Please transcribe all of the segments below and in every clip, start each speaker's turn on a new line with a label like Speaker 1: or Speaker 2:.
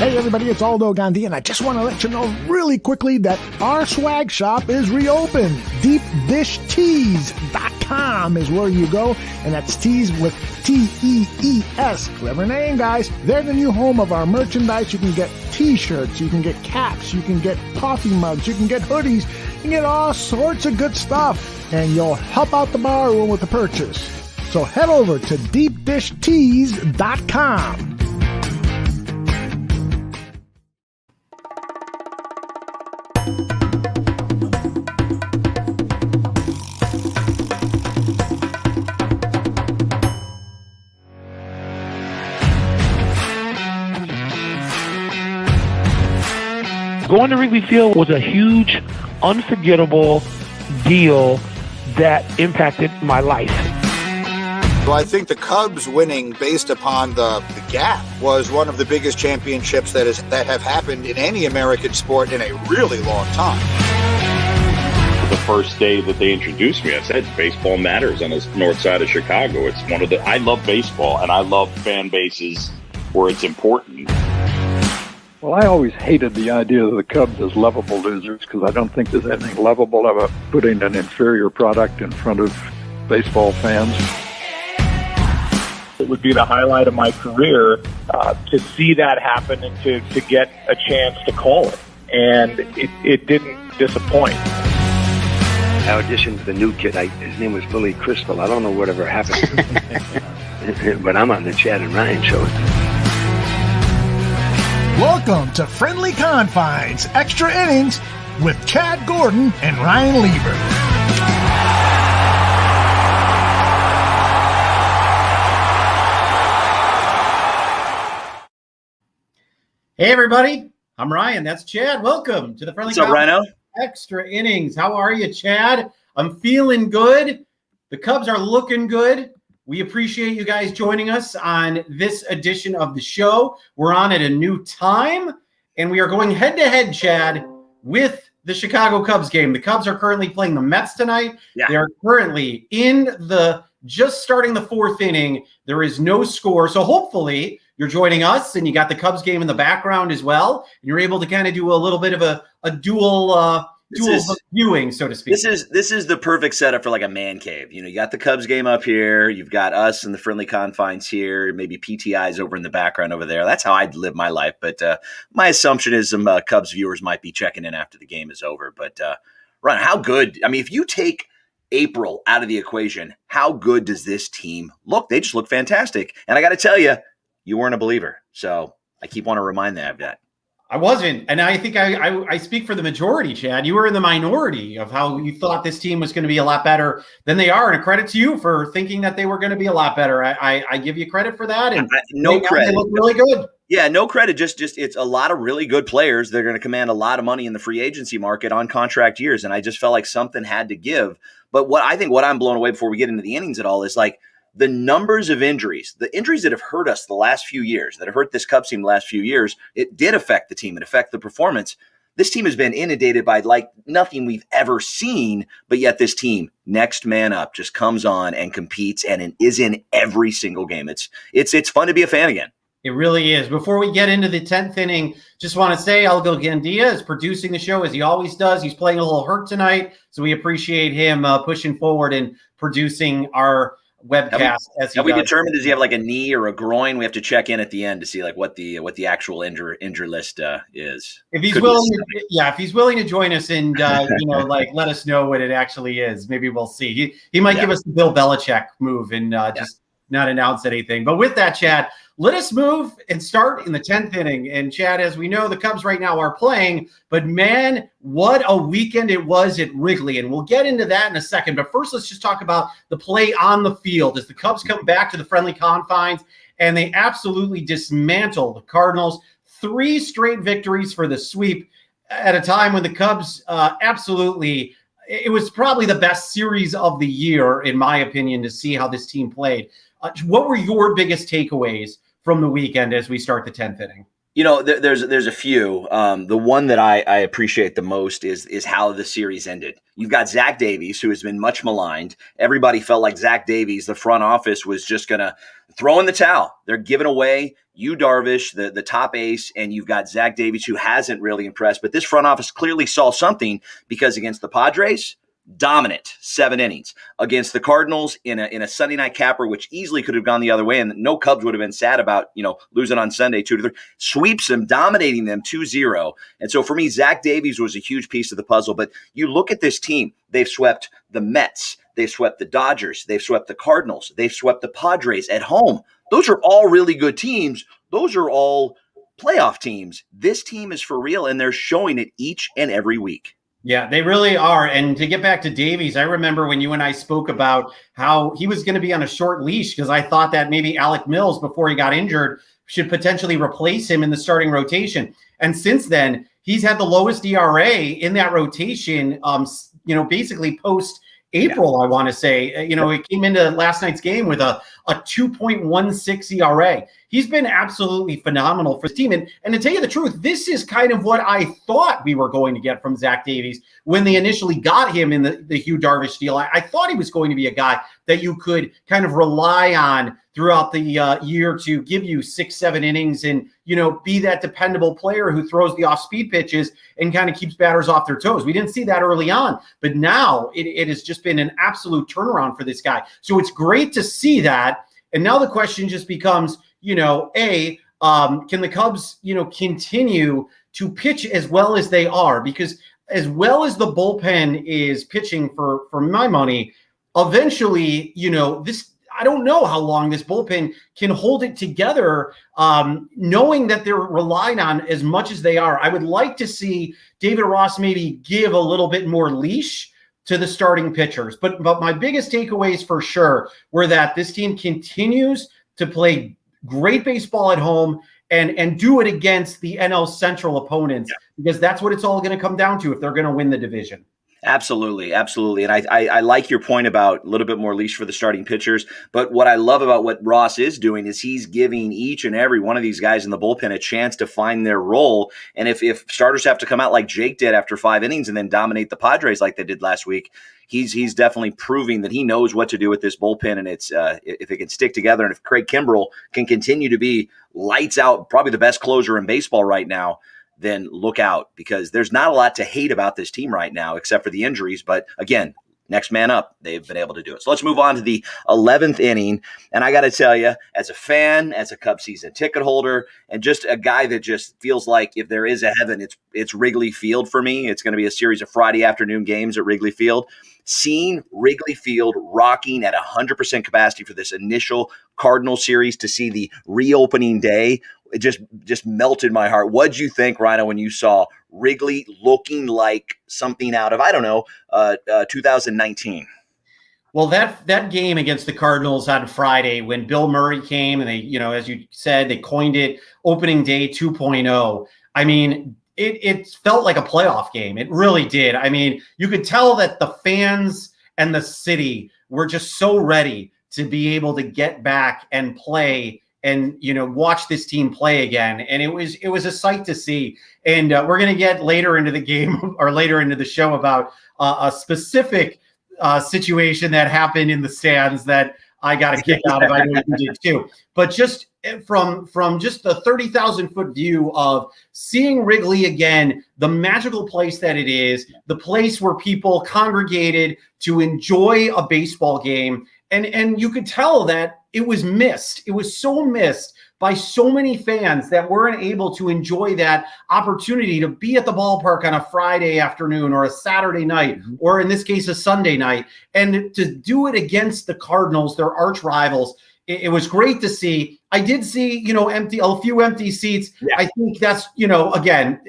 Speaker 1: Hey everybody, it's Aldo Gandhi, and I just want to let you know really quickly that our swag shop is reopened. DeepDishTees.com is where you go, and that's tees with T-E-E-S. Clever name, guys. They're the new home of our merchandise. You can get t-shirts, you can get caps, you can get coffee mugs, you can get hoodies, you can get all sorts of good stuff, and you'll help out the bar room with the purchase. So head over to DeepDishTees.com.
Speaker 2: Going to Wrigley Field was a huge, unforgettable deal that impacted my life.
Speaker 3: Well, I think the Cubs winning based upon the gap was one of the biggest championships that have happened in any American sport in a really long time.
Speaker 4: The first day that they introduced me, I said, baseball matters on the north side of Chicago. It's one of the, I love baseball and I love fan bases where it's important.
Speaker 5: Well, I always hated the idea of the Cubs as lovable losers because I don't think there's anything lovable about putting an inferior product in front of baseball fans.
Speaker 6: It would be the highlight of my career to see that happen and to get a chance to call it. And it didn't disappoint.
Speaker 7: I auditioned for the new kid. His name was Billy Crystal. I don't know whatever happened. But I'm on the Chad and Ryan show.
Speaker 1: Welcome to Friendly Confines, Extra Innings with Chad Gordon and Ryan Lieber.
Speaker 8: Hey everybody, I'm Ryan. That's Chad. Welcome to the Friendly Confines Extra Innings. How are you, Chad? I'm feeling good. The Cubs are looking good. We appreciate you guys joining us on this edition of the show. We're on at a new time, and we are going head-to-head, Chad, with the Chicago Cubs game. The Cubs are currently playing the Mets tonight. Yeah. They are currently just starting the fourth inning. There is no score, so hopefully you're joining us, and you got the Cubs game in the background as well, and you're able to kind of do a little bit of a dual viewing, so to speak.
Speaker 9: This is the perfect setup for like a man cave. You know, you got the Cubs game up here, you've got us in the Friendly Confines here, maybe PTI's over in the background over there. That's how I'd live my life. But my assumption is some Cubs viewers might be checking in after the game is over. But Ron, how good? I mean, if you take April out of the equation, how good does this team look? They just look fantastic. And I got to tell you, you weren't a believer. So I keep wanting to remind that of that.
Speaker 8: I wasn't. And I think I speak for the majority, Chad. You were in the minority of how you thought this team was going to be a lot better than they are. And a credit to you for thinking that they were going to be a lot better. I give you credit for that. And
Speaker 9: no credit.
Speaker 8: They look really good.
Speaker 9: Yeah, no credit. Just it's a lot of really good players. They're going to command a lot of money in the free agency market on contract years. And I just felt like something had to give. But what I'm blown away before we get into the innings at all is like, the numbers of injuries, the injuries that have hurt us the last few years, that have hurt this Cubs team the last few years, it did affect the team. It affected the performance. This team has been inundated by like nothing we've ever seen, but yet this team, next man up, just comes on and competes and is in every single game. It's fun to be a fan again.
Speaker 8: It really is. Before we get into the 10th inning, just want to say Aldo Gandia is producing the show as he always does. He's playing a little hurt tonight, so we appreciate him pushing forward and producing our webcast.
Speaker 9: Have we determined, does he have like a knee or a groin? We have to check in at the end to see like what the actual injury list is.
Speaker 8: If he's if he's willing to join us and like let us know what it actually is, maybe we'll see. He might give us the Bill Belichick move and just not announce anything. But with that, Chad, let us move and start in the 10th inning. And Chad, as we know, the Cubs right now are playing, but man, what a weekend it was at Wrigley. And we'll get into that in a second. But first, let's just talk about the play on the field as the Cubs come back to the Friendly Confines and they absolutely dismantle the Cardinals. 3 straight victories for the sweep at a time when the Cubs it was probably the best series of the year, in my opinion, to see how this team played. What were your biggest takeaways from the weekend as we start the 10th inning?
Speaker 9: There's a few. The one that I appreciate the most is how the series ended. You've got Zach Davies, who has been much maligned. Everybody felt like Zach Davies, the front office, was just going to throw in the towel. They're giving away Yu Darvish, the top ace, and you've got Zach Davies, who hasn't really impressed. But this front office clearly saw something, because against the Padres, dominant 7 innings. Against the Cardinals in a Sunday night capper, which easily could have gone the other way, and no Cubs would have been sad about losing on Sunday 2-3. Sweeps them, dominating them 2-0. And so for me, Zach Davies was a huge piece of the puzzle. But you look at this team, they've swept the Mets, they've swept the Dodgers, they've swept the Cardinals, they've swept the Padres at home. Those are all really good teams. Those are all playoff teams. This team is for real, and they're showing it each and every week.
Speaker 8: Yeah, they really are. And to get back to Davies, I remember when you and I spoke about how he was going to be on a short leash, because I thought that maybe Alec Mills, before he got injured, should potentially replace him in the starting rotation. And since then, he's had the lowest ERA in that rotation, basically post April, I want to say. He came into last night's game with a 2.16 ERA. He's been absolutely phenomenal for the team. And to tell you the truth, this is kind of what I thought we were going to get from Zach Davies when they initially got him in the Yu Darvish deal. I thought he was going to be a guy that you could kind of rely on throughout the year to give you 6-7 innings and, be that dependable player who throws the off-speed pitches and kind of keeps batters off their toes. We didn't see that early on, but now it has just been an absolute turnaround for this guy. So it's great to see that. And now the question just becomes, can the Cubs, continue to pitch as well as they are? Because as well as the bullpen is pitching for my money, eventually, I don't know how long this bullpen can hold it together, knowing that they're relying on as much as they are. I would like to see David Ross maybe give a little bit more leash to the starting pitchers. But my biggest takeaways for sure were that this team continues to play great baseball at home and do it against the NL Central opponents, because that's what it's all going to come down to if they're going to win the division.
Speaker 9: Absolutely. And I like your point about a little bit more leash for the starting pitchers. But what I love about what Ross is doing is he's giving each and every one of these guys in the bullpen a chance to find their role. And if starters have to come out like Jake did after 5 innings and then dominate the Padres like they did last week, he's definitely proving that he knows what to do with this bullpen. And it's if it can stick together, and if Craig Kimbrell can continue to be lights out, probably the best closer in baseball right now, then look out, because there's not a lot to hate about this team right now except for the injuries. But again, next man up, they've been able to do it. So let's move on to the 11th inning. And I got to tell you, as a fan, as a Cubs season ticket holder, and just a guy that just feels like if there is a heaven, it's Wrigley Field for me. It's going to be a series of Friday afternoon games at Wrigley Field. Seeing Wrigley Field rocking at 100% capacity for this initial Cardinal series to see the reopening day, it just melted my heart. What'd you think, Rhino, when you saw Wrigley looking like something out of, 2019?
Speaker 8: Well, that game against the Cardinals on Friday, when Bill Murray came and they, as you said, they coined it opening day 2.0. I mean, it felt like a playoff game. It really did. I mean, you could tell that the fans and the city were just so ready to be able to get back and play and, watch this team play again. And it was a sight to see. And we're going to get later into the game or later into the show about a specific situation that happened in the stands that I got a kick out of. I know you did too. But just from just the 30,000 foot view of seeing Wrigley again, the magical place that it is, the place where people congregated to enjoy a baseball game. And you could tell that it was missed. It was so missed by so many fans that weren't able to enjoy that opportunity to be at the ballpark on a Friday afternoon or a Saturday night, or in this case, a Sunday night, and to do it against the Cardinals, their arch rivals. It was great to see. I did see, a few empty seats. Yeah. I think that's, again,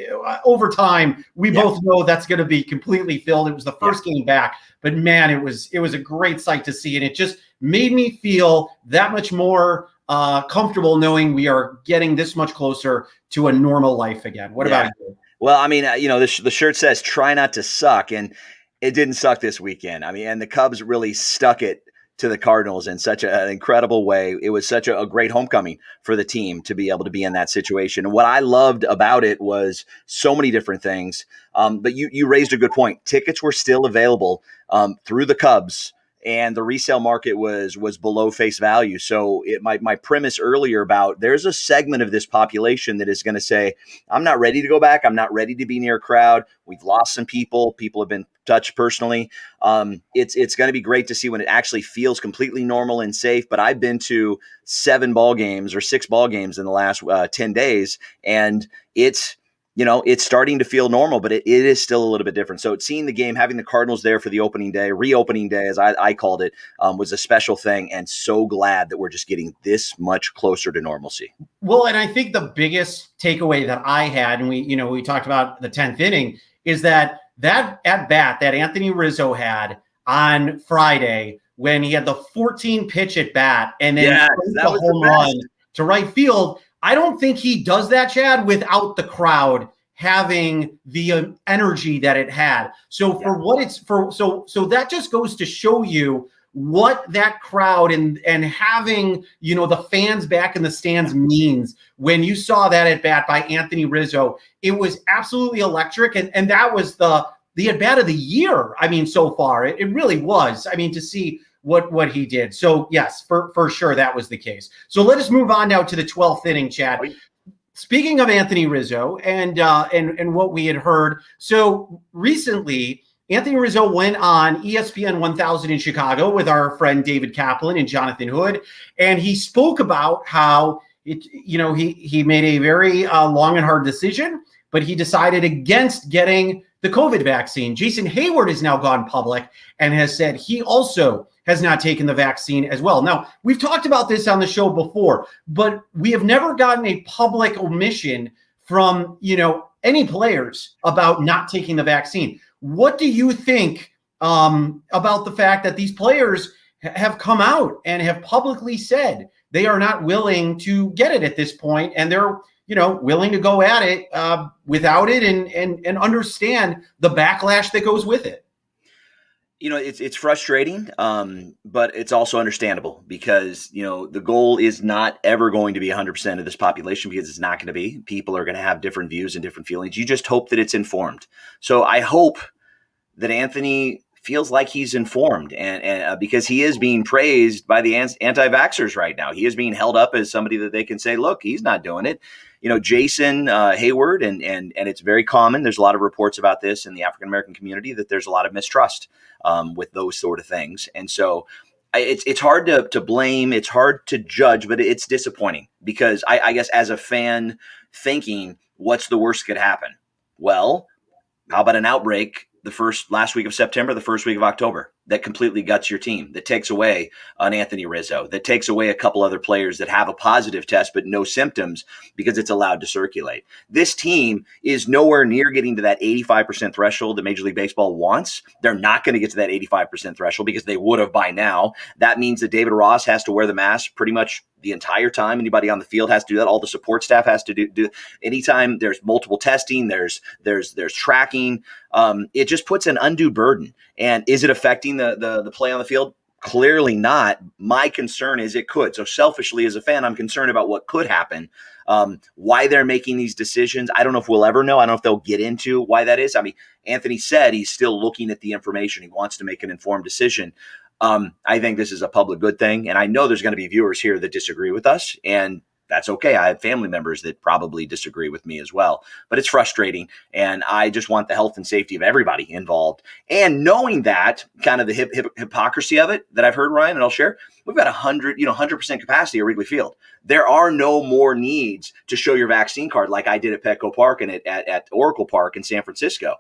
Speaker 8: over time, we both know that's going to be completely filled. It was the first game back, but man, it was a great sight to see. And it just made me feel that much more comfortable knowing we are getting this much closer to a normal life again. What about you?
Speaker 9: Well, I mean, the shirt says try not to suck, and it didn't suck this weekend. I mean, and the Cubs really stuck it to the Cardinals in such an incredible way. It was such a great homecoming for the team to be able to be in that situation. And what I loved about it was so many different things. But you raised a good point. Tickets were still available through the Cubs, and the resale market was below face value. So my premise earlier about there's a segment of this population that is going to say, I'm not ready to go back. I'm not ready to be near a crowd. We've lost some people. People have been touched personally. It's going to be great to see when it actually feels completely normal and safe. But I've been to 6 ball games in the last 10 days, and it's starting to feel normal, but it is still a little bit different. So seeing the game, having the Cardinals there for the reopening day, as I called it, was a special thing, and so glad that we're just getting this much closer to normalcy.
Speaker 8: Well, and I think the biggest takeaway that I had, and we talked about the 10th inning, is that at bat that Anthony Rizzo had on Friday when he had the 14 pitch at bat and then the home run to right field. I don't think he does that, Chad, without the crowd having the energy that it had. So for what it's for, so that just goes to show you what that crowd and having, the fans back in the stands means. When you saw that at bat by Anthony Rizzo, it was absolutely electric. And that was the at bat of the year. I mean, so far it really was. I mean, to see what he did. So yes, for sure that was the case. So let us move on now to the 12th inning, Chad. Speaking of Anthony Rizzo and what we had heard. So recently, Anthony Rizzo went on ESPN 1000 in Chicago with our friend David Kaplan and Jonathan Hood, and he spoke about how he made a very long and hard decision, but he decided against getting the COVID vaccine. Jason Hayward has now gone public and has said he also has not taken the vaccine as well. Now, we've talked about this on the show before, but we have never gotten a public omission from, any players about not taking the vaccine. What do you think about the fact that these players have come out and have publicly said they are not willing to get it at this point, and they're willing to go at it without it and understand the backlash that goes with it?
Speaker 9: It's frustrating, but it's also understandable because, the goal is not ever going to be 100% of this population, because it's not going to be. People are going to have different views and different feelings. You just hope that it's informed. So I hope that Anthony feels like he's informed, and because he is being praised by the anti-vaxxers right now. He is being held up as somebody that they can say, look, he's not doing it. Jason Hayward, and it's very common. There's a lot of reports about this in the African-American community, that there's a lot of mistrust with those sort of things. And so it's hard to blame. It's hard to judge, but it's disappointing because I guess as a fan thinking, what's the worst could happen? Well, how about an outbreak last week of September, the first week of October, that completely guts your team, that takes away an Anthony Rizzo, that takes away a couple other players that have a positive test but no symptoms because it's allowed to circulate. This team is nowhere near getting to that 85% threshold that Major League Baseball wants. They're not going to get to that 85% threshold because they would have by now. That means that David Ross has to wear the mask pretty much the entire time. Anybody on the field has to do that. All the support staff has to do. Anytime there's multiple testing, there's tracking. It just puts an undue burden. And is it affecting the play on the field? Clearly not. My concern is it could. So selfishly as a fan, I'm concerned about what could happen. Why they're making these decisions, I don't know if we'll ever know. I don't know if they'll get into why that is. I mean, Anthony said he's still looking at the information. He wants to make an informed decision. I think this is a public good thing. And I know there's going to be viewers here that disagree with us, and that's okay. I have family members that probably disagree with me as well, but it's frustrating. And I just want the health and safety of everybody involved. And knowing that, kind of the hypocrisy of it that I've heard, Ryan, and I'll share, we've got 100% capacity at Wrigley Field. There are no more needs to show your vaccine card like I did at Petco Park and at Oracle Park in San Francisco.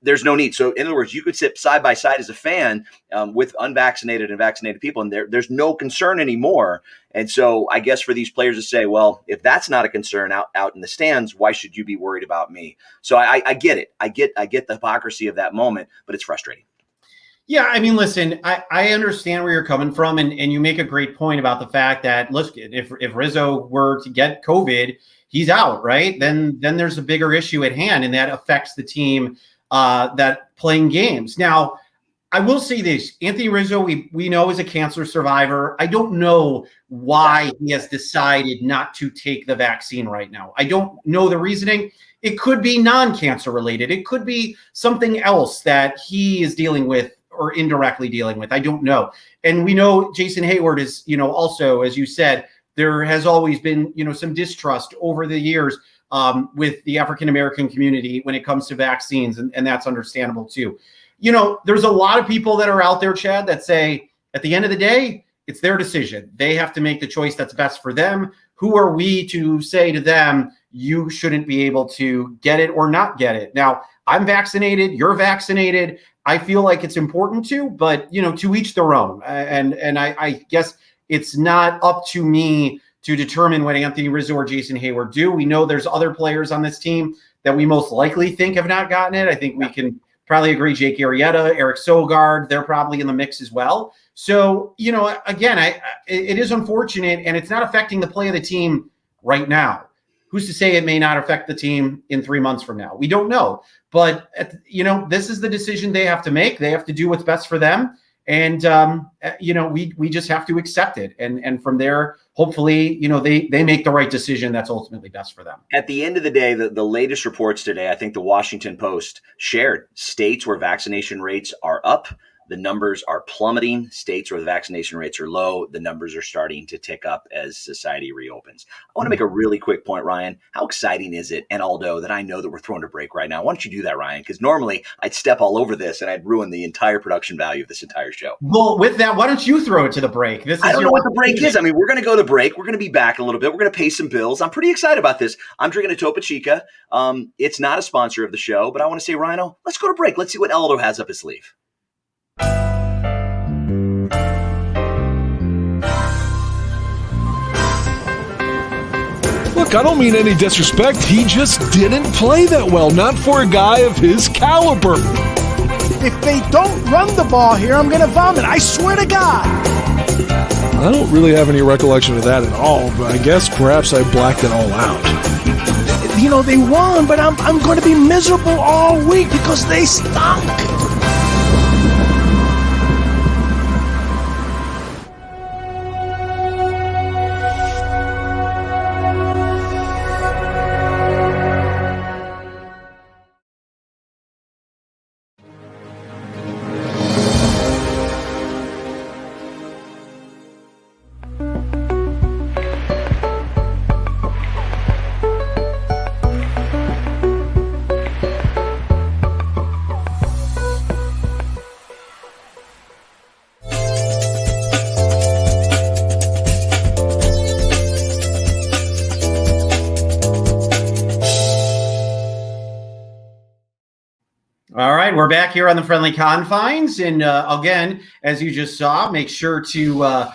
Speaker 9: There's no need. So in other words, you could sit side by side as a fan with unvaccinated and vaccinated people, and there's no concern anymore. And so I guess for these players to say, well, if that's not a concern out in the stands, why should you be worried about me? So I get it. I get the hypocrisy of that moment, but it's frustrating.
Speaker 8: Yeah, I mean, listen, I understand where you're coming from, and you make a great point about the fact that, look, if Rizzo were to get COVID, he's out, right? Then there's a bigger issue at hand, and that affects the team that playing games. Now, I will say this. Anthony Rizzo, we know is a cancer survivor. I don't know why he has decided not to take the vaccine right now. I don't know the reasoning. It could be non-cancer related. It could be something else that he is dealing with or indirectly dealing with. I don't know. And we know Jason Hayward is, also, as you said, there has always been, some distrust over the years with the African-American community when it comes to vaccines. And that's understandable too. There's a lot of people that are out there, Chad, that say at the end of the day, it's their decision. They have to make the choice that's best for them. Who are we to say to them, you shouldn't be able to get it or not get it? Now, I'm vaccinated. You're vaccinated. I feel like it's important to, but, to each their own. And I guess it's not up to me to determine what Anthony Rizzo or Jason Hayward do. We know there's other players on this team that we most likely think have not gotten it. I think we can probably agree Jake Arrieta, Eric Sogard, they're probably in the mix as well. So, again, it is unfortunate, and it's not affecting the play of the team right now. Who's to say it may not affect the team in 3 months from now? We don't know. But, this is the decision they have to make. They have to do what's best for them. And, we just have to accept it. And from there, hopefully, they make the right decision that's ultimately best for them.
Speaker 9: At the end of the day, the latest reports today, I think the Washington Post shared states where vaccination rates are up. The numbers are plummeting. States where the vaccination rates are low, the numbers are starting to tick up as society reopens. I want to make a really quick point, Ryan. How exciting is it, and Aldo, that I know that we're throwing a break right now? Why don't you do that, Ryan? Because normally I'd step all over this and I'd ruin the entire production value of this entire show.
Speaker 8: Well, with that, why don't you throw it to the break?
Speaker 9: I don't know what the break is. I mean, we're going to go to break. We're going to be back a little bit. We're going to pay some bills. I'm pretty excited about this. I'm drinking a Topo Chica. It's not a sponsor of the show, but I want to say, Rhino, let's go to break. Let's see what Aldo has up his sleeve.
Speaker 10: Look, I don't mean any disrespect. He just didn't play that well, not for a guy of his caliber.
Speaker 1: If they don't run the ball here, I'm going to vomit. I swear to God.
Speaker 10: I don't really have any recollection of that at all, but I guess perhaps I blacked it all out.
Speaker 1: They won, but I'm going to be miserable all week because they stunk.
Speaker 8: All right, we're back here on the Friendly Confines. And again, as you just saw, make sure to,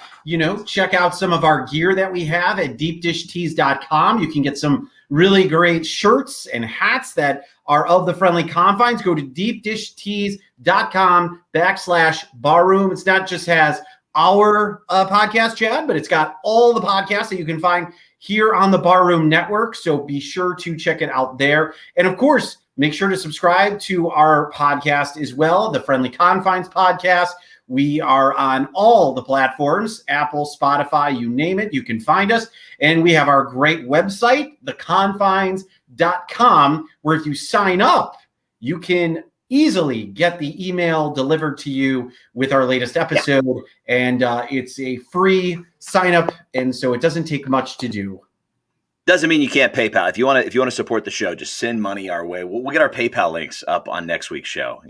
Speaker 8: check out some of our gear that we have at deepdishtees.com. You can get some really great shirts and hats that are of the Friendly Confines. Go to deepdishtees.com/barroom. It's not just has our podcast, Chad, but it's got all the podcasts that you can find here on the Barroom Network. So be sure to check it out there. And of course, make sure to subscribe to our podcast as well, the Friendly Confines podcast. We are on all the platforms, Apple, Spotify, you name it, you can find us. And we have our great website, theconfines.com, where if you sign up, you can easily get the email delivered to you with our latest episode. Yeah. And it's a free sign up. And so it doesn't take much to do.
Speaker 9: Doesn't mean you can't PayPal. If you want to support the show, just send money our way. We'll get our PayPal links up on next week's show.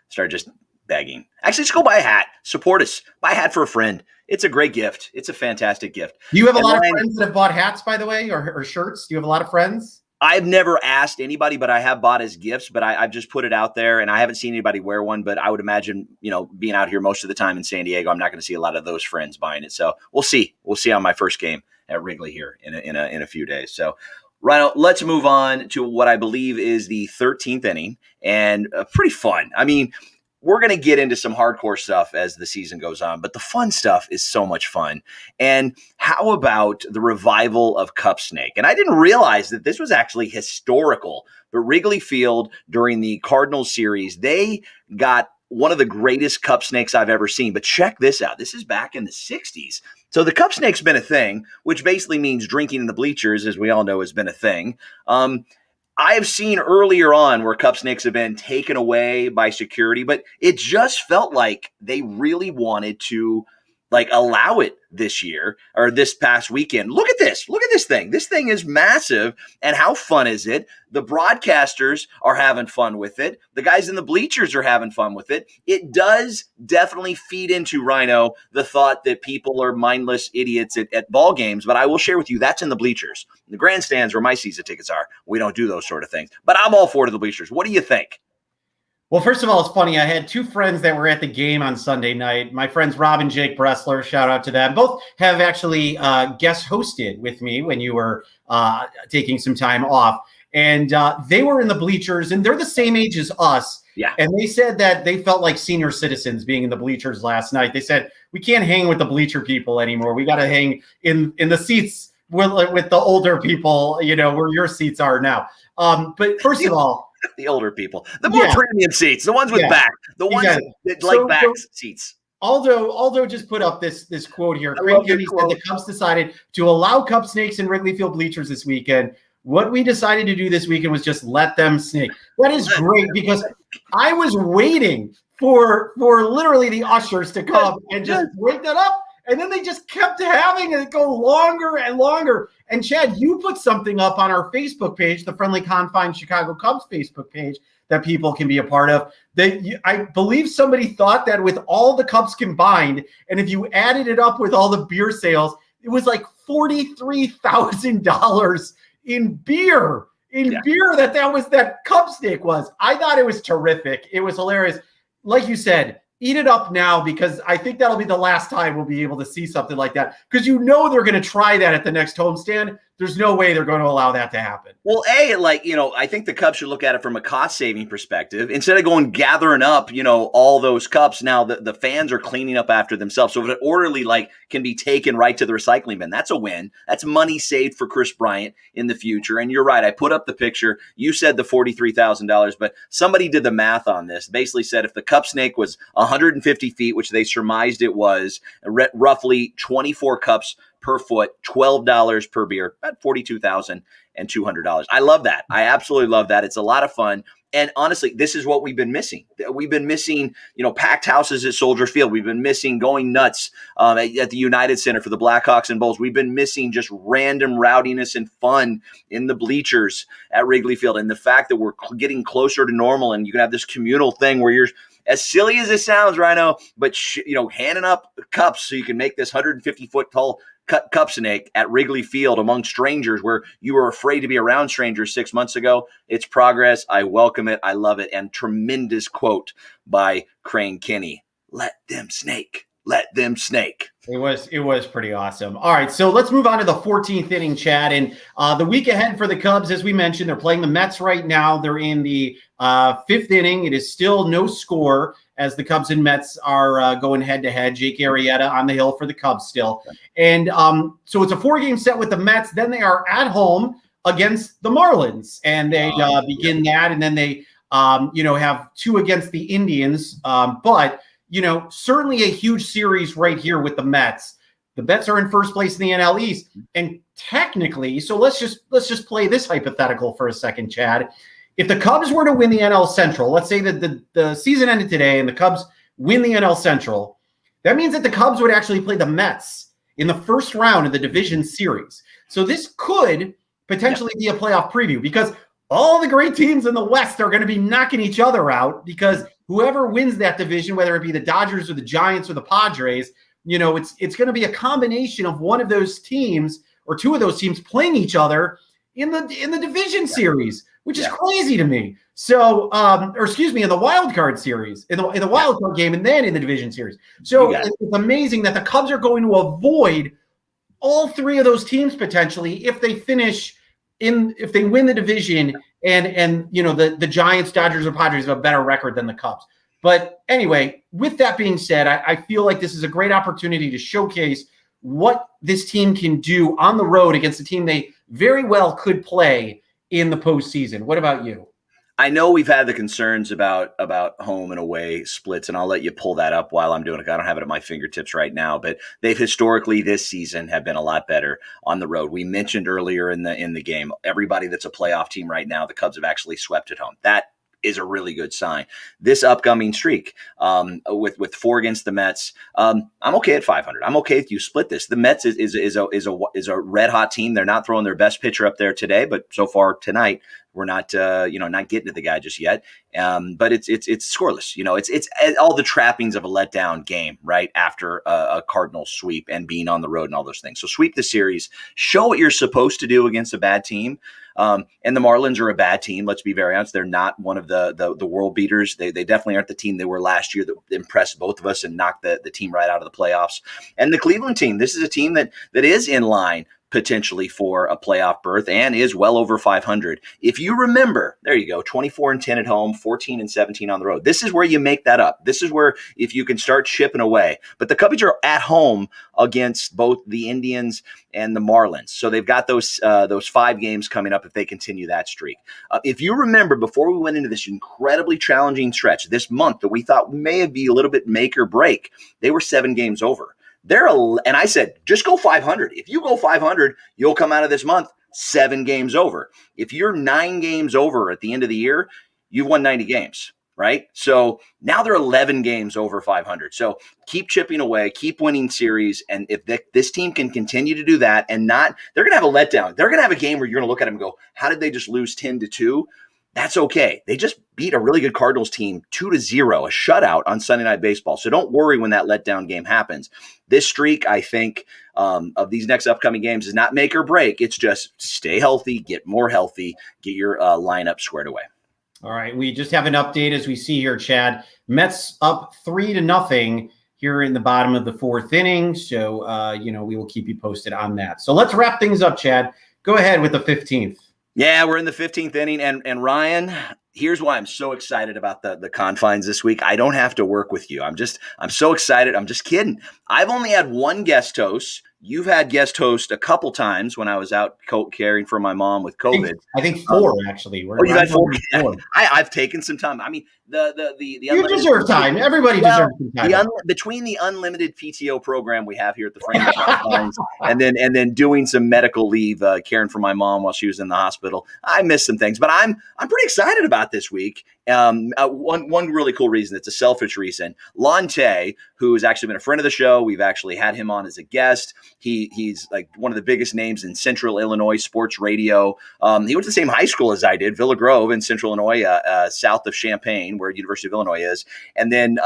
Speaker 9: Start just begging. Actually, just go buy a hat. Support us. Buy a hat for a friend. It's a great gift. It's a fantastic gift.
Speaker 8: Do you have a lot of friends that have bought hats, by the way, or shirts? Do you have a lot of friends?
Speaker 9: I've never asked anybody, but I have bought as gifts. But I've just put it out there, and I haven't seen anybody wear one. But I would imagine, being out here most of the time in San Diego, I'm not going to see a lot of those friends buying it. So we'll see. We'll see on my first game at Wrigley here in a few days. So, Rhino, let's move on to what I believe is the 13th inning, and pretty fun. I mean, we're going to get into some hardcore stuff as the season goes on, but the fun stuff is so much fun. And how about the revival of Cup Snake? And I didn't realize that this was actually historical, but Wrigley Field during the Cardinals series, they got one of the greatest cup snakes I've ever seen. But check this out. This is back in the 60s. So the cup snake's been a thing, which basically means drinking in the bleachers, as we all know, has been a thing. I have seen earlier on where cup snakes have been taken away by security, but it just felt like they really wanted to allow it this year or this past weekend. Look at this. Look at this thing. This thing is massive. And how fun is it? The broadcasters are having fun with it. The guys in the bleachers are having fun with it. It does definitely feed into, Rhino, the thought that people are mindless idiots at ball games. But I will share with you, that's in the bleachers. The grandstands where my season tickets are, we don't do those sort of things. But I'm all for it in the bleachers. What do you think?
Speaker 8: Well, first of all, it's funny. I had two friends that were at the game on Sunday night. My friends Rob and Jake Bressler, shout out to them. Both have actually guest hosted with me when you were taking some time off. And they were in the bleachers, and they're the same age as us.
Speaker 9: Yeah.
Speaker 8: And they said that they felt like senior citizens being in the bleachers last night. They said, we can't hang with the bleacher people anymore. We got to hang in the seats with the older people, where your seats are now. But first of all,
Speaker 9: the older people, the more premium seats, the ones with back, the ones that like back seats.
Speaker 8: Aldo just put up this quote here. Craig Kenny said the Cubs decided to allow cup snakes in Wrigley Field bleachers this weekend. What we decided to do this weekend was just let them snake. That is great because I was waiting for literally the ushers to come and just break that up. And then they just kept having it go longer and longer. And Chad, you put something up on our Facebook page, the Friendly Confines Chicago Cubs Facebook page, that people can be a part of. I believe somebody thought that with all the Cubs combined, and if you added it up with all the beer sales, it was like $43,000 in beer. Beer that Cub snake was. I thought it was terrific. It was hilarious. Like you said, eat it up now, because I think that'll be the last time we'll be able to see something like that. Because they're going to try that at the next homestand. There's no way they're going to allow that to happen.
Speaker 9: Well, I think the Cubs should look at it from a cost-saving perspective. Instead of going gathering up, all those cups, now the fans are cleaning up after themselves. So if it orderly, can be taken right to the recycling bin, that's a win. That's money saved for Chris Bryant in the future. And you're right. I put up the picture. You said the $43,000, but somebody did the math on this. Basically said if the cup snake was 150 feet, which they surmised it was, roughly 24 cups per foot, $12 per beer, about $42,200. I love that. I absolutely love that. It's a lot of fun. And honestly, this is what we've been missing. We've been missing, packed houses at Soldier Field. We've been missing going nuts at the United Center for the Blackhawks and Bulls. We've been missing just random rowdiness and fun in the bleachers at Wrigley Field. And the fact that we're getting closer to normal, and you can have this communal thing where you're, as silly as it sounds, Rhino, but handing up cups so you can make this 150-foot tall cup snake at Wrigley Field among strangers where you were afraid to be around strangers 6 months ago. It's progress. I welcome it. I love it. And tremendous quote by Crane Kenny. Let them snake. Let them snake.
Speaker 8: It was pretty awesome. All right, so let's move on to the 14th inning, Chad. And the week ahead for the Cubs, as we mentioned, they're playing the Mets right now. They're in the 5th inning. It is still no score as the Cubs and Mets are going head-to-head. Jake Arrieta on the hill for the Cubs still. And so it's a 4-game set with the Mets. Then they are at home against the Marlins. And they begin that, and then they have 2 against the Indians. But certainly a huge series right here with the Mets. The Mets are in first place in the NL East, and technically, so let's just play this hypothetical for a second, Chad. If the Cubs were to win the NL Central, let's say that the season ended today and the Cubs win the NL Central, that means that the Cubs would actually play the Mets in the first round of the division series. So this could potentially be a playoff preview, because all the great teams in the West are going to be knocking each other out, because whoever wins that division, whether it be the Dodgers or the Giants or the Padres, it's going to be a combination of one of those teams or 2 of those teams playing each other in the division series, which is crazy to me. So, in the wild card series, in the wild card game, and then in the division series. So it's amazing that the Cubs are going to avoid all 3 of those teams potentially if they win the division and the Giants, Dodgers, or Padres have a better record than the Cubs. But anyway, with that being said, I feel like this is a great opportunity to showcase what this team can do on the road against a team they very well could play in the postseason. What about you?
Speaker 9: I know we've had the concerns about home and away splits, and I'll let you pull that up while I'm doing it. I don't have it at my fingertips right now, but they've historically this season have been a lot better on the road. We mentioned earlier in the game, everybody that's a playoff team right now, the Cubs have actually swept at home. That is a really good sign. This upcoming streak with 4 against the Mets, I'm okay at 500. I'm okay if you split this. The Mets is a red hot team. They're not throwing their best pitcher up there today, but so far tonight we're not not getting to the guy just yet. But it's scoreless. It's all the trappings of a letdown game right after a Cardinals sweep and being on the road and all those things. So sweep the series, show what you're supposed to do against a bad team. And the Marlins are a bad team. Let's be very honest. They're not one of the world beaters. They definitely aren't the team they were last year that impressed both of us and knocked the team right out of the playoffs. And the Cleveland team, this is a team that is in line potentially for a playoff berth and is well over 500. If you remember, there you go, 24-10 at home, 14-17 on the road. This is where you make that up. This is where if you can start chipping away. But the Cubbies are at home against both the Indians and the Marlins. So they've got those 5 games coming up if they continue that streak. If you remember, before we went into this incredibly challenging stretch this month that we thought may be a little bit make or break, they were 7 games over. And I said, just go 500. If you go 500, you'll come out of this month 7 games over. If you're 9 games over at the end of the year, you've won 90 games, right? So now they're 11 games over 500. So keep chipping away, keep winning series. And if this team can continue to do that and not, they're going to have a letdown. They're going to have a game where you're going to look at them and go, how did they just lose 10-2? That's okay. They just beat a really good Cardinals team 2-0, a shutout on Sunday Night Baseball. So don't worry when that letdown game happens. This streak, I think, of these next upcoming games is not make or break. It's just stay healthy, get more healthy, get your lineup squared away.
Speaker 8: All right. We just have an update as we see here, Chad. Mets up 3-0 here in the bottom of the 4th inning. So, we will keep you posted on that. So let's wrap things up, Chad. Go ahead with the 15th.
Speaker 9: Yeah, we're in the 15th inning, and Ryan, here's why I'm so excited about the Confines this week. I don't have to work with you. I'm so excited. I'm just kidding. I've only had 1 guest host. You've had guest host a couple times when I was out caring for my mom with COVID.
Speaker 8: I think 4 actually.
Speaker 9: You've had 4. I've taken some time. I mean,
Speaker 8: you deserve time. Everybody deserves some time.
Speaker 9: Between the unlimited PTO program we have here at the Franklin Confines and then doing some medical leave, caring for my mom while she was in the hospital, I missed some things. But I'm pretty excited about this week. One really cool reason, it's a selfish reason. Lonte, who has actually been a friend of the show, we've actually had him on as a guest. He's like one of the biggest names in Central Illinois sports radio. He went to the same high school as I did, Villa Grove in Central Illinois, south of Champaign, where University of Illinois is, and then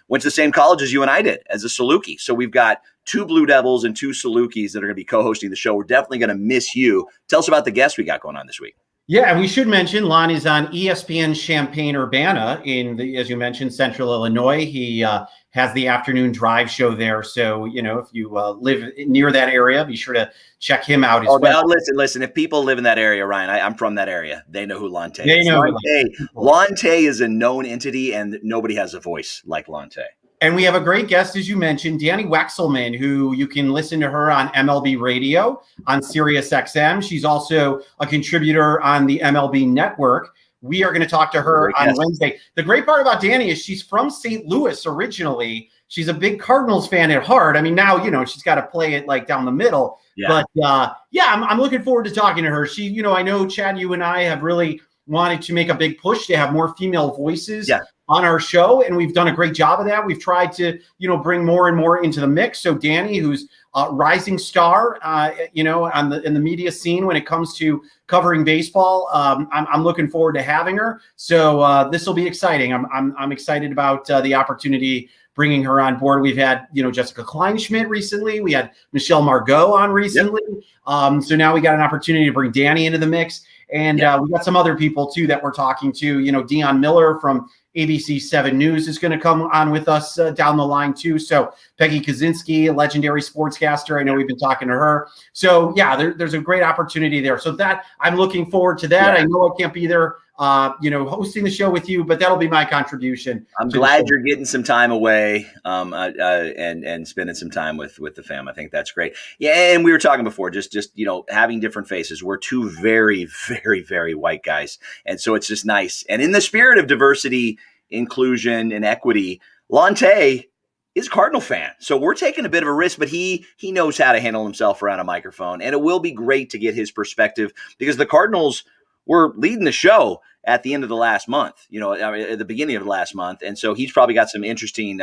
Speaker 9: went to the same college as you and I did as a Saluki. So we've got 2 Blue Devils and 2 Salukis that are going to be co-hosting the show. We're definitely going to miss you. Tell us about the guests we got going on this week.
Speaker 8: Yeah, and we should mention Lonnie's on ESPN Champaign-Urbana as you mentioned, Central Illinois. He has the afternoon drive show there. So, if you live near that area, be sure to check him out as well.
Speaker 9: Listen, if people live in that area, Ryan, I'm from that area. They know who Lonte is. Lonte is a known entity, and nobody has a voice like Lonte.
Speaker 8: And we have a great guest, as you mentioned, Danny Wexelman, who you can listen to her on MLB Radio on Sirius XM. She's also a contributor on the MLB Network. We are going to talk to her on Wednesday. The great part about Danny is she's from St. Louis originally. She's a big Cardinals fan at heart. I mean, now, she's got to play it like down the middle. Yeah. But I'm looking forward to talking to her. She, I know, Chad, you and I have really wanted to make a big push to have more female voices on our show, and we've done a great job of that. We've tried to, bring more and more into the mix. So Danny, who's a rising star, in the media scene when it comes to covering baseball, I'm looking forward to having her. So this will be exciting. I'm excited about the opportunity bringing her on board. We've had, Jessica Kleinschmidt recently. We had Michelle Margot on recently. Yep. So now we got an opportunity to bring Danny into the mix. And we got some other people, too, that we're talking to. Dion Miller from ABC 7 News is going to come on with us down the line too. So Peggy Kaczynski, a legendary sportscaster. I know we've been talking to her. So yeah, there's a great opportunity there. So that I'm looking forward to that. Yeah. I know I can't be there, hosting the show with you, but that'll be my contribution.
Speaker 9: I'm glad you're getting some time away and spending some time with the fam. I think that's great. Yeah, and we were talking before, just having different faces. We're two very, very, very white guys, and so it's just nice. And in the spirit of diversity, inclusion, and equity, Lante is a Cardinal fan. So we're taking a bit of a risk, but he knows how to handle himself around a microphone, and it will be great to get his perspective because the Cardinals were leading the show at the end of the last month, at the beginning of the last month. And so he's probably got some interesting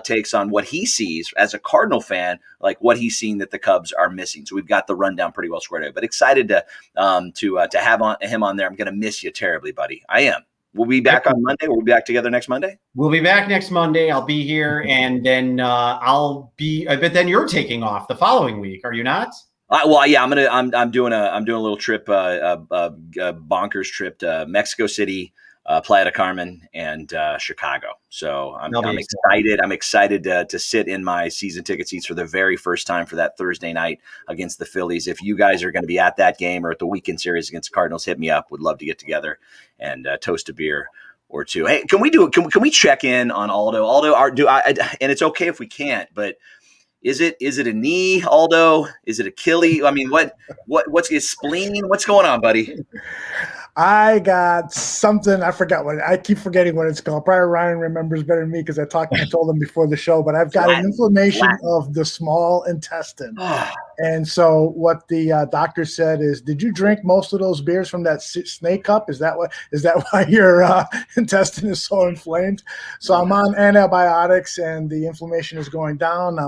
Speaker 9: takes on what he sees as a Cardinal fan, like what he's seen that the Cubs are missing. So we've got the rundown pretty well squared away, but excited to have him on there. I'm going to miss you terribly, buddy. I am. We'll be back on Monday. We'll be back together next Monday.
Speaker 8: We'll be back next Monday. I'll be here, and then I'll be. But then you're taking off the following week, are you not?
Speaker 9: Yeah, I'm doing a little trip, bonkers trip to Mexico City, Playa del Carmen, and Chicago. So I'm excited. I'm excited to sit in my season ticket seats for the very first time for that Thursday night against the Phillies. If you guys are going to be at that game or at the weekend series against the Cardinals, hit me up. Would love to get together and toast a beer or two. Hey, can we check in on Aldo? And it's okay if we can't, but. Is it a knee, Aldo? Is it Achilles? I mean, what's his spleen? What's going on, buddy?
Speaker 1: I got something. I forgot what. I keep forgetting what it's called. Probably Ryan remembers better than me because I told him before the show. But I've got an inflammation of the small intestine, and so what the doctor said is, "Did you drink most of those beers from that snake cup? Is that why your intestine is so inflamed?" So I'm on antibiotics, and the inflammation is going down.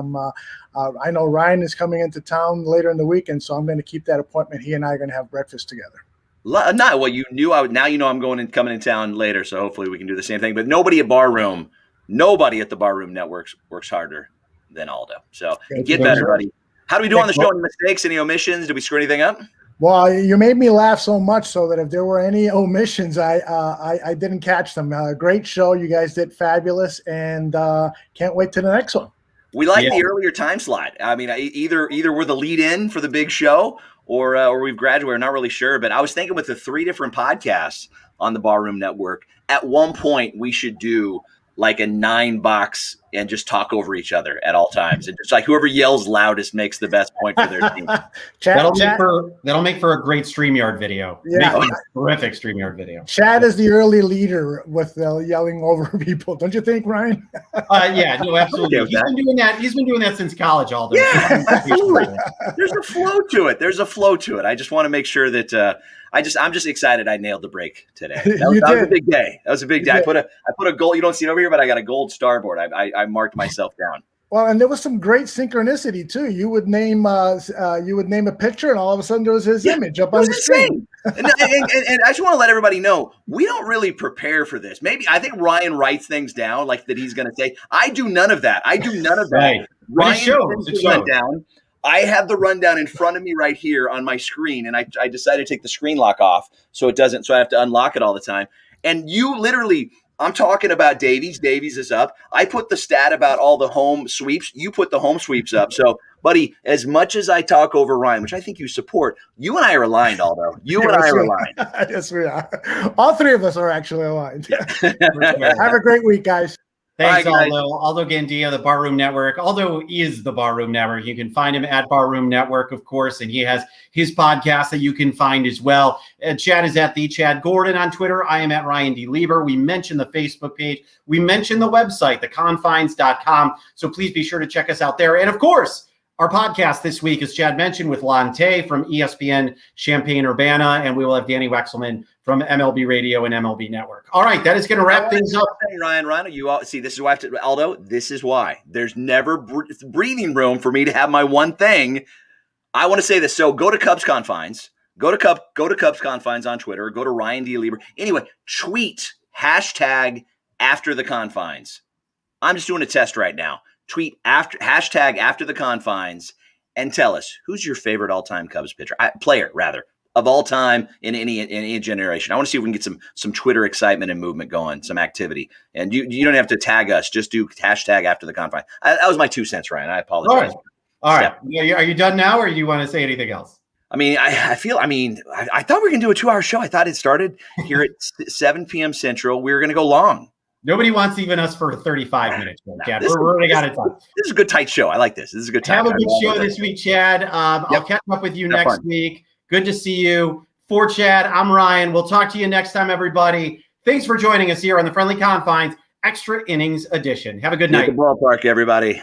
Speaker 1: I know Ryan is coming into town later in the week, and so I'm going to keep that appointment. He and I are going to have breakfast together.
Speaker 9: Well, you knew I would. Now I'm coming in town later, so hopefully we can do the same thing. But nobody at the Barroom Network works harder than Aldo. So get better, buddy. How do we do on the show? Any mistakes? Any omissions? Did we screw anything up?
Speaker 1: Well, you made me laugh so much so that if there were any omissions, I didn't catch them. Great show, you guys did fabulous, and can't wait to the next one.
Speaker 9: We like the earlier time slot. I mean, either we're the lead in for the big show. Or we've graduated, we're not really sure. But I was thinking with the 3 different podcasts on the Barroom Network, at one point we should do like a 9-box and just talk over each other at all times. And just like whoever yells loudest makes the best point for their team.
Speaker 8: That'll make for a great StreamYard video.
Speaker 1: Yeah.
Speaker 8: Terrific StreamYard video.
Speaker 1: Chad is the early leader with yelling over people. Don't you think, Ryan?
Speaker 8: Yeah, no, absolutely. He's been doing that since college all day.
Speaker 9: Yeah, absolutely. There's a flow to it. I just want to make sure that I'm just excited I nailed the break today. That was a big day. I put a goal. You don't see it over here, but I got a gold starboard. I marked myself down.
Speaker 1: Well, and there was some great synchronicity too. You would name a picture, and all of a sudden there was his image up on the screen.
Speaker 9: and I just want to let everybody know we don't really prepare for this. Maybe I think Ryan writes things down like that he's going to say. I do none of that.
Speaker 8: Right.
Speaker 9: Ryan went down. I have the rundown in front of me right here on my screen, and I decided to take the screen lock off so I have to unlock it all the time. And you literally, I'm talking about Davies. Davies is up. I put the stat about all the home sweeps. You put the home sweeps up. So, buddy, as much as I talk over Ryan, which I think you support, you and I are aligned, Aldo. You and I are aligned.
Speaker 1: Yes, we are. All 3 of us are actually aligned. Have a great week, guys.
Speaker 8: Thanks, Aldo. Aldo Gandia, the Barroom Network. Aldo is the Barroom Network. You can find him at Barroom Network, of course, and he has his podcast that you can find as well. Chad is at the Chad Gordon on Twitter. I am at Ryan D. Lieber. We mentioned the Facebook page. We mentioned the website, theconfines.com. So please be sure to check us out there. And, of course, our podcast this week, as Chad mentioned, with Lante from ESPN Champaign-Urbana, and we will have Danny Wexelman from MLB Radio and MLB Network. All right, that is going to wrap things up.
Speaker 9: Ryan, you all see, this is why Aldo. This is why there's never breathing room for me to have my one thing. I want to say this. So go to Cubs Confines. Go to Cubs Confines on Twitter. Go to Ryan D. Lieber. Anyway, tweet hashtag after the confines. I'm just doing a test right now. Tweet hashtag after the confines and tell us who's your favorite all-time Cubs player. of all time in any generation. I want to see if we can get some Twitter excitement and movement going, some activity. And you don't have to tag us; just do hashtag after the Confine. That was my 2 cents, Ryan. I apologize.
Speaker 8: All right. Yeah, are you done now, or do you want to say anything else?
Speaker 9: I mean, I feel. I mean, I thought we were going to do a 2-hour show. I thought it started here at 7 p.m. Central. We were going to go long.
Speaker 8: Nobody wants even us for 35 minutes, Chad. We're already out of time.
Speaker 9: This is a good tight show. I like this. This is a good time.
Speaker 8: Have a good show this week, Chad. I'll catch up with you next week. Good to see you. For Chad, I'm Ryan. We'll talk to you next time, everybody. Thanks for joining us here on the Friendly Confines Extra Innings Edition. Have a good night.
Speaker 9: At the ballpark, everybody.